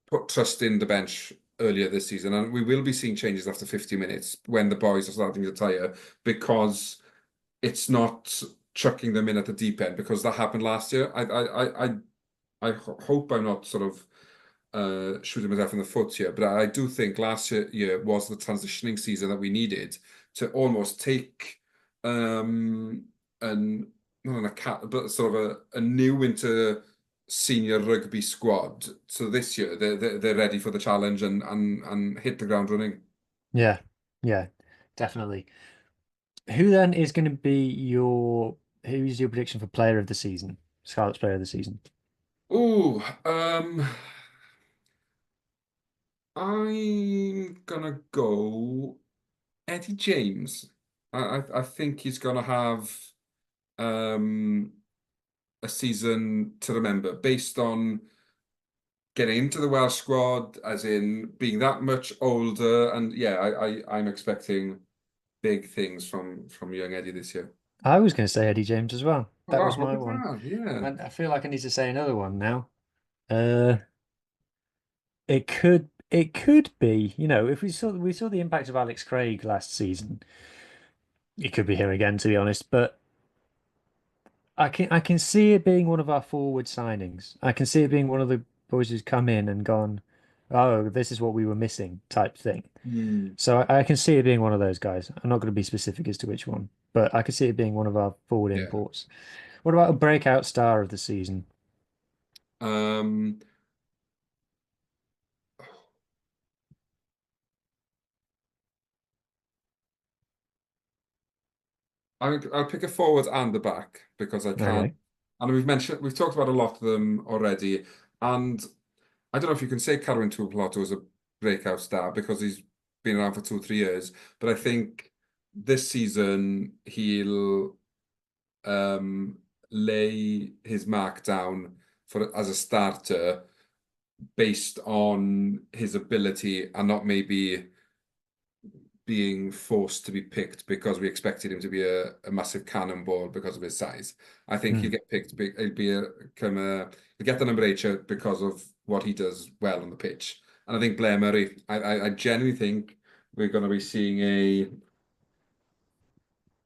put trust in the bench earlier this season, and we will be seeing changes after 50 minutes when the boys are starting to tire because it's not chucking them in at the deep end because that happened last year. I hope I'm not sort of shooting myself in the foot here, but I do think last year was the transitioning season that we needed to almost take an not an cat, but sort of a new into senior rugby squad. So this year they're ready for the challenge and hit the ground running. Yeah, yeah, definitely. Who then is going to be who's your prediction for player of the season? Scarlets player of the season. Oh, I'm gonna go Eddie James. I think he's gonna have um a season to remember based on getting into the Welsh squad, as in being that much older. And yeah, I'm expecting big things from young Eddie this year. I was going to say Eddie James as well. Oh, That wow, was look my at one. that. Yeah. And I feel like I need to say another one now. Uh, it could be, if we saw the impact of Alex Craig last season, it could be him again, to be honest. But I can see it being one of our forward signings. I can see it being one of the boys who's come in and gone, oh, this is what we were missing type thing. Hmm. So I can see it being one of those guys. I'm not going to be specific as to which one, but I can see it being one of our forward Yeah. imports. What about a breakout star of the season? Um, I'll pick a forward and the back because I can. Okay. And we've talked about a lot of them already. And I don't know if you can say Carwyn and Huw is a breakout star because he's been around for 2 or 3 years. But I think this season he'll um, lay his mark down for as a starter based on his ability and not maybe being forced to be picked because we expected him to be a massive cannonball because of his size. I think he'll Hmm. get picked. He'll be he'll get the number 8 shirt because of what he does well on the pitch. And I think Blair Murray, I genuinely think we're going to be seeing a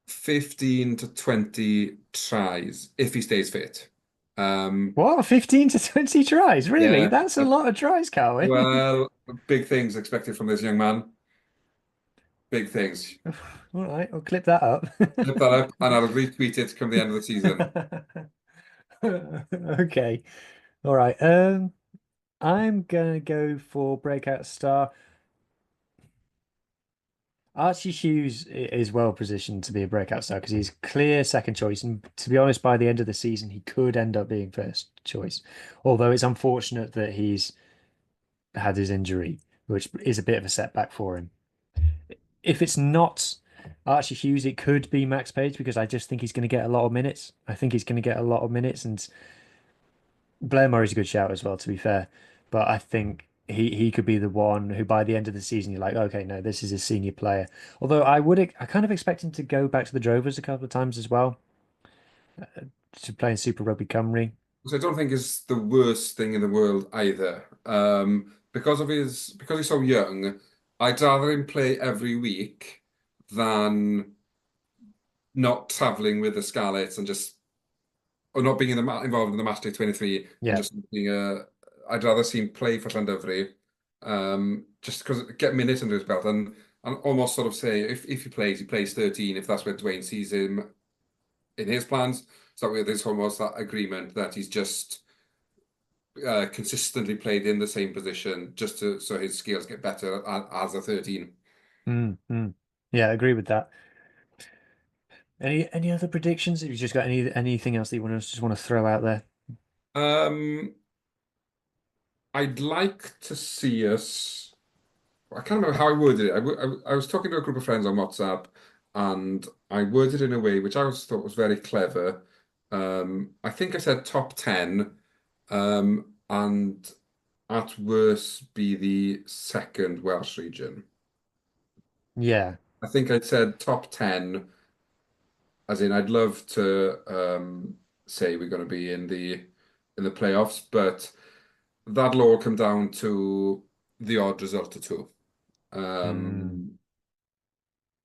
15 to 20 tries if he stays fit. Um, What? 15 to 20 tries? Really? yeah, That's a lot of tries, Carwyn. well, big things expected from this young man. Big things. All right, I'll clip that up. Flip that up and I'll retweet it come the end of the season. Okay. All right. I'm gonna go for breakout star. Archie Hughes is well positioned to be a breakout star because he's clear second choice, and to be honest, by the end of the season, he could end up being first choice. Although it's unfortunate that he's had his injury, which is a bit of a setback for him. If it's not Archie Hughes, it could be Max Page because I just think he's going to get a lot of minutes. I think he's going to get a lot of minutes, and Blair Murray's a good shout as well, to be fair. But I think he could be the one who, by the end of the season, you're like, okay, no, this is a senior player. Although I kind of expect him to go back to the Drovers a couple of times as well to play in Super Rugby Cymru. Which I don't think is the worst thing in the world either. Because he's so young, I'd rather him play every week than not traveling with the Scarlets and just or not being involved in the match day 23 and Yeah. just being I'd rather see him play for Llandovery, just because get minutes under his belt and almost sort of say if he plays 13 if that's where Dwayne sees him in his plans. So there's almost that agreement that he's just consistently played in the same position just to so his skills get better as a 13. Mm, mm. Yeah, I agree with that. Any other predictions? Have you just got anything else that you want to throw out there? Um, I'd like to see us. I can't remember how I worded it. I was talking to a group of friends on WhatsApp, and I worded it in a way which I was thought was very clever. I think I said top 10, and at worst be the second Welsh region. Yeah. I think I said top 10, as in I'd love to say we're going to be in the playoffs, but that'll all come down to the odd result or two. Mm, Um,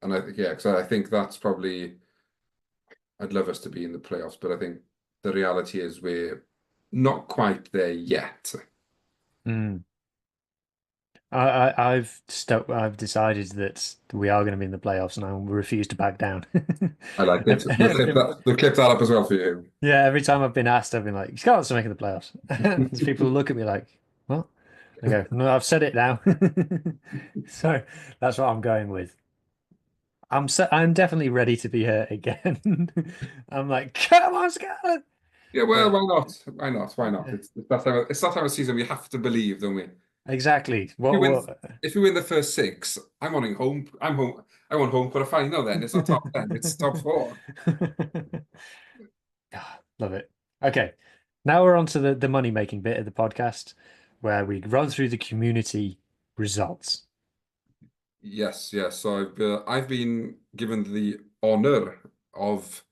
and I think yeah, because I think that's probably I'd love us to be in the playoffs, but I think the reality is we're not quite there yet. mm. I've decided that we are going to be in the playoffs, and I will refuse to back down. I like it. Every- We'll clip that up as well for you. yeah, every time I've been asked, I've been like, "Scarlets are making the playoffs." There's people who look at me like, "What?" I go, "No, I've said it now." So that's what I'm going with. I'm definitely ready to be hurt again. I'm like, "Come on, Scarlet!" Yeah, well, But why not? Why not? Why not? It's that time of season we have to believe, don't we? If exactly. we What win, what? if we win the first six, I'm wanting home. I'm home. I want home for a final. Then it's not top 10. It's top four. Ah, love it. Okay. Now we're on to the money making bit of the podcast where we run through the community results. Yes, yes. So I've been given the honour of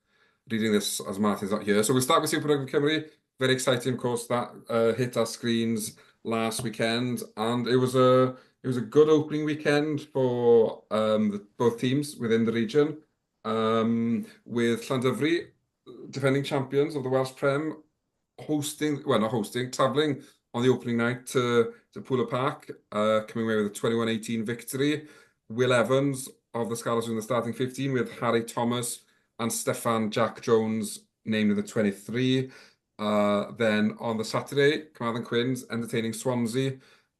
reading this as Martin's not here. So we'll start with Super Rugby Cymru. Very exciting, of course, that hit our screens last weekend, and it was a good opening weekend for both teams within the region. With Llandovery, defending champions of the Welsh Prem, not hosting, travelling on the opening night to Pooler Park, coming away with a 21-18 victory. Will Evans of the Scarlets in the starting 15 with Harry Thomas and Stefan Jack Jones named in the 23. Then on the Saturday, Carwyn and Quins entertaining Swansea.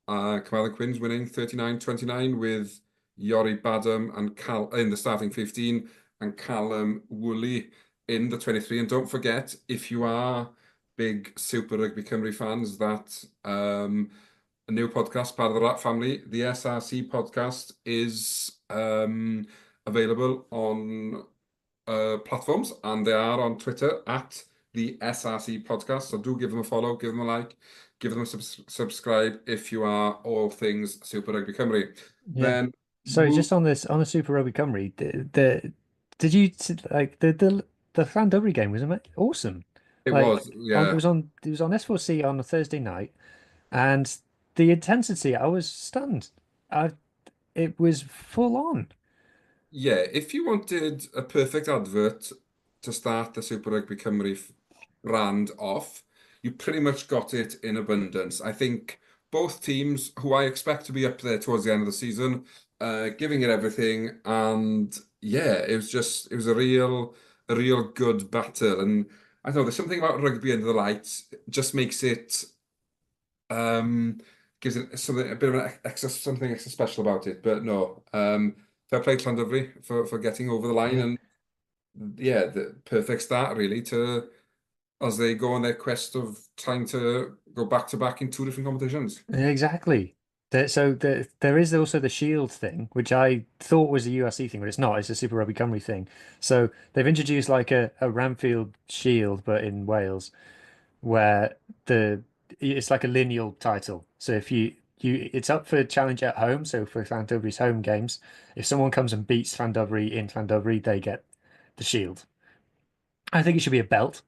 Carwyn and Quins winning 39-29 with Yori Badham and Cal in the starting 15 and Callum Woolley in the 23. And don't forget, if you are big Super Rugby Cymru fans, that a new podcast, part of the Rat family, the SRC podcast, is available on platforms, and they are on Twitter at the SRC podcast. So do give them a follow, give them a like, give them a subscribe if you are all things Super Rugby Cymru. Yeah. Then So just on this on the Super Rugby Cymru, did you like the Llandovery game was awesome. it Like was, on yeah. it was on S4C on a Thursday night, and the intensity I was stunned. I It was full on. Yeah, if you wanted a perfect advert to start the Super Rugby Cymru brand off, you pretty much got it in abundance. I think both teams, who I expect to be up there towards the end of the season, giving it everything, and yeah, it was a real good battle. And I don't know, there's something about rugby under the lights, just makes it um, gives it something a bit of an extra something extra special about it. But no, fair play to Llandovery for getting over the line Yeah. and yeah, the perfect start really to as they go on their quest of trying to go back to back in two different competitions. Exactly. There is also the Shield thing, which I thought was a URC thing, but it's not. It's a Super Rugby Cymru thing. So they've introduced like a Ramfield Shield, but in Wales, where the it's like a lineal title. So if it's up for challenge at home. So for Llandovery's home games, if someone comes and beats Llandovery in Llandovery, they get the Shield. I think it should be a belt,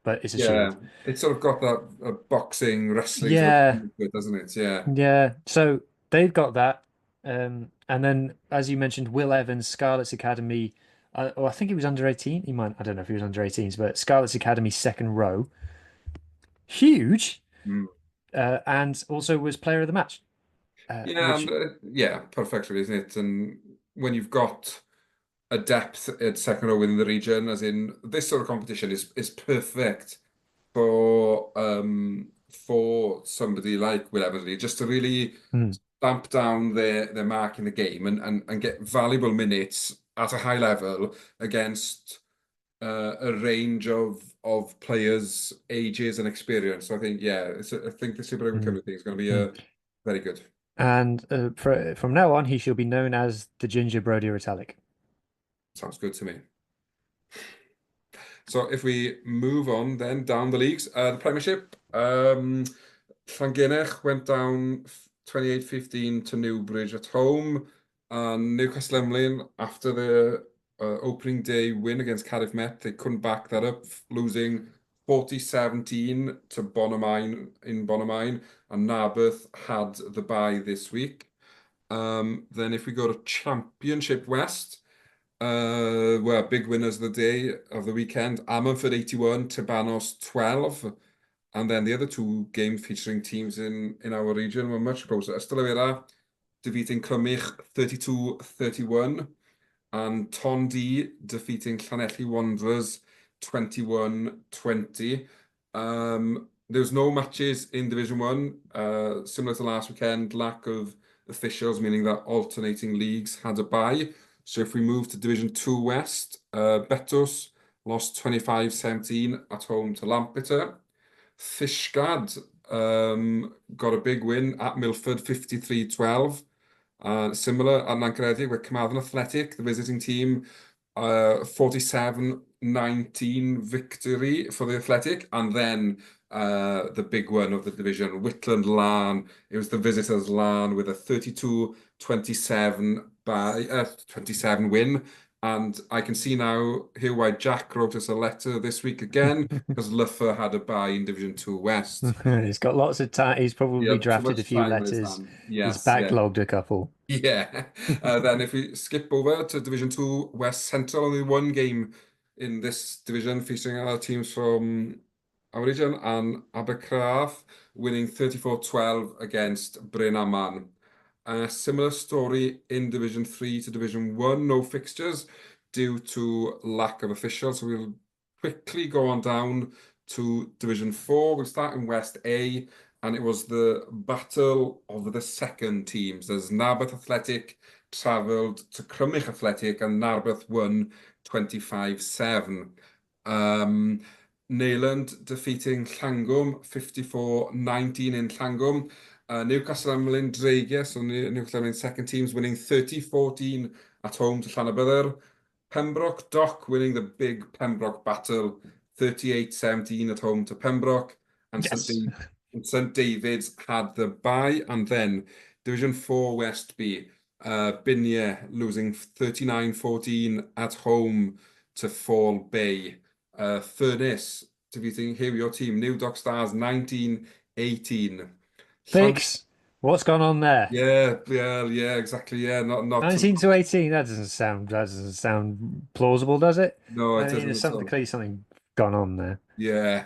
but it's a Yeah, shield. it's sort of got that boxing, wrestling sort of Yeah, feel to it, doesn't it? Yeah. yeah. So they've got that. And then, as you mentioned, Will Evans, Scarlets Academy. I think he was under 18. He might, I don't know if he was under 18s, but Scarlets Academy second row. Huge. Mm. And also was player of the match, Yeah, and which, yeah, perfect, really, isn't it? And when you've got a depth at second row within the region, as in this sort of competition is perfect for somebody like Will Everly, just to really hmm, stamp down their mark in the game and get valuable minutes at a high level against a range of players, ages, and experience. So I think yeah, I think the Super Rugby hmm, Cymru thing is going to be hmm. very good. And from now on, he shall be known as the Ginger Brody Retallick. Sounds good to me. So if we move on then down the leagues, the Premiership, Llangenech went down 28-15 to Newbridge at home, and Newcastle Emlyn, after the opening day win against Cardiff Met, they couldn't back that up, losing 40-17 to Bonamine in Bonamine, and Narberth had the bye this week. Then if we go to Championship West, well, big winners of the day of the weekend. Ammanford 81, Tebanos 12. And then the other two games featuring teams in our region were much closer. Ystalyfera defeating Clymych 32-31 and Tondi defeating Llanelli Wanderers 21-20. There was no matches in Division 1, similar to last weekend, lack of officials, meaning that alternating leagues had a bye. So if we move to Division 2 West, Betos lost 25-17 at home to Lampeter. Fishguard got a big win at Milford 53-12. Similar at Lancaedig with Carmarthen Athletic, the visiting team, 47-19 victory for the Athletic. And then the big one of the division, Whitland Larn. It was the visitors Larn with a 32-27 by 27 win. And I can see now here why Jack wrote us a letter this week again, because Luffer had a bye in Division 2 West. He's got lots of time. He's He probably had too drafted a much few time on his letters. hand. He's Yes, yeah. backlogged a couple. Yeah. Then if we skip over to Division 2 West Central, only one game in this division featuring our teams from our region, and Abercraft winning 34-12 against Bryn Aman. A similar story in Division 3 to Division 1, no fixtures due to lack of officials. So we'll quickly go on down to Division 4. We'll start in West A, and it was the battle of the second teams. As Narberth Athletic travelled to Crymych Athletic, and Narberth won 25-7. Neyland defeating Llangwm 54-19 in Llangwm. Newcastle Emlyn Dreigia, so Newcastle Emlyn second teams winning 30-14 at home to Llanybydr. Pembroke Dock winning the big Pembroke battle 38-17 at home to Pembroke. And Yes. St David's had the bye. And then Division 4 West B, Binia losing 39-14 at home to Fall Bay. Furness defeating here your team, New Dock Stars 19-18. Fix. What's gone on there? Yeah, exactly. Yeah, not to 19 to 18. That doesn't sound plausible, does it? no, I it mean, doesn't there's at something all. clearly something gone on there. Yeah.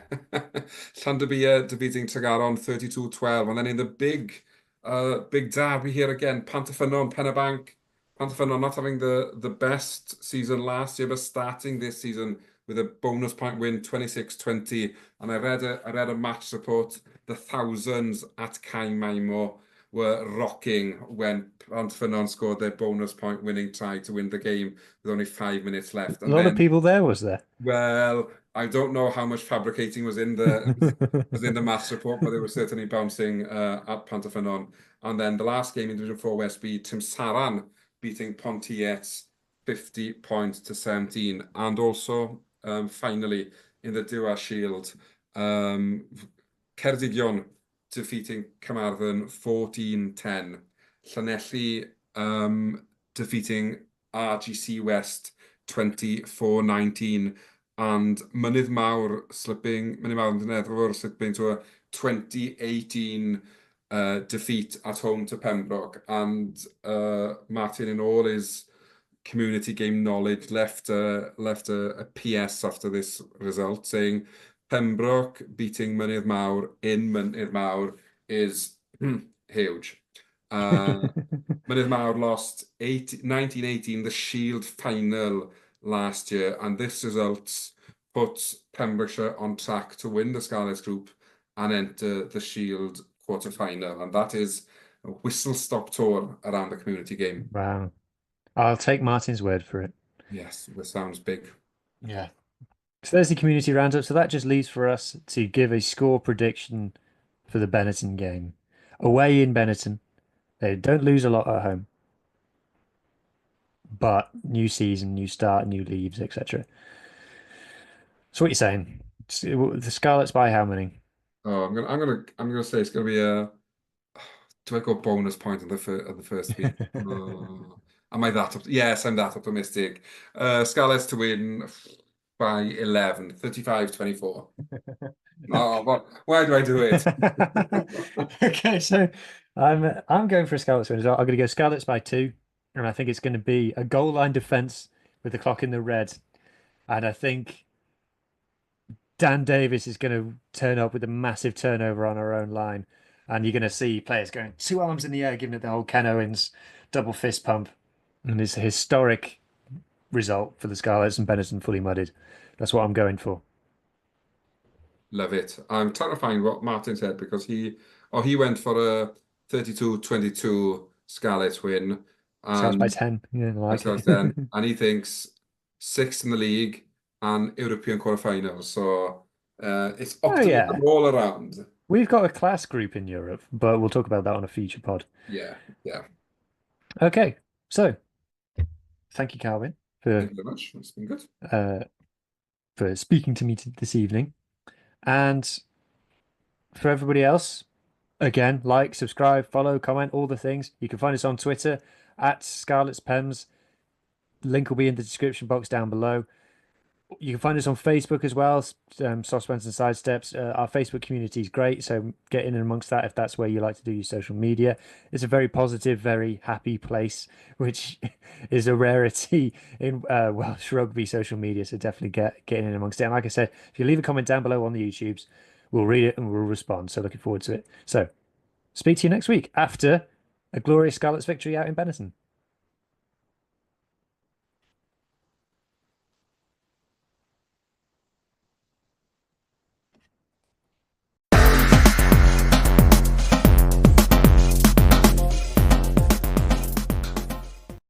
Llanderby defeating Tregaron 32-12. And then in the big derby here again, Pantyffynon, Pennabank. Pantyffynon not having the best season last year, but starting this season with a bonus point win, 26-20. And I read a match report. The thousands at Cae Maimo were rocking when Pantyffynon scored their bonus point winning try to win the game with only 5 minutes left. A And lot of then people there, was there? well, I don't know how much fabricating was in the maths report, but they were certainly bouncing at Pantyffynon. And then the last game in Division 4 West B, Tim Saran beating Pontiets 50 points to 17. And also, finally, in the Dua Shield, Ceredigion defeating Carmarthen 14-10. Llanelli defeating RGC West 24-19, and Mynydd Mawr and Dyneddwr slipping to a 2018 defeat at home to Pembroke, and Martin, in all his community game knowledge, left a PS after this result saying Pembroke beating Mynydd Mawr in Mynydd Mawr is huge. Mynydd Mawr lost 1918, the Shield final last year, and this result puts Pembrokeshire on track to win the Scarlets group and enter the Shield quarter-final, and that is a whistle-stop tour around the community game. Wow. I'll take Martin's word for it. Yes, this sounds big. Yeah. So there's the community roundup. So that just leaves for us to give a score prediction for the Benetton game. Away in Benetton, they don't lose a lot at home, but new season, new start, new leaves, etc. So what are you saying? The Scarlets by how many? Oh, I'm gonna say it's gonna be a. Do I go bonus point on the first week? Oh, am I that? Yes, I'm that optimistic. Scarlets to win by 11, 35-24. Oh, why do I do it? Okay, so I'm going for a Scarlets win as well. I'm going to go Scarlets by 2, and I think it's going to be a goal line defense with the clock in the red. And I think Dan Davis is going to turn up with a massive turnover on our own line, and you're going to see players going 2 arms in the air, giving it the whole Ken Owens double fist pump, and it's a historic result for the Scarlets and Benetton fully mudded. That's what I'm going for. Love it. I'm trying to find what Martin said because he went for a 32-22 Scarlets win, Scarlets by and 10. Yeah, I that's like what I it. was then, and he thinks sixth in the league and European quarterfinals. So it's Oh optimism yeah. all around. We've got a class group in Europe, but we'll talk about that on a future pod. Yeah, yeah. Okay, so thank you, Carwyn, Thank you very much. It's been good. uh, for speaking to me this evening, and for everybody else, again, like, subscribe, follow, comment, all the things. You can find us on Twitter at Scarlet's Pems. Link will be in the description box down below. You can find us on Facebook as well, Sosbans and Sidesteps. Our Facebook community is great, so get in amongst that if that's where you like to do your social media. It's a very positive, very happy place, which is a rarity in Welsh rugby social media. So definitely get in amongst it. And like I said, if you leave a comment down below on the YouTubes, we'll read it and we'll respond. So looking forward to it. So speak to you next week after a glorious Scarlets victory out in Benetton.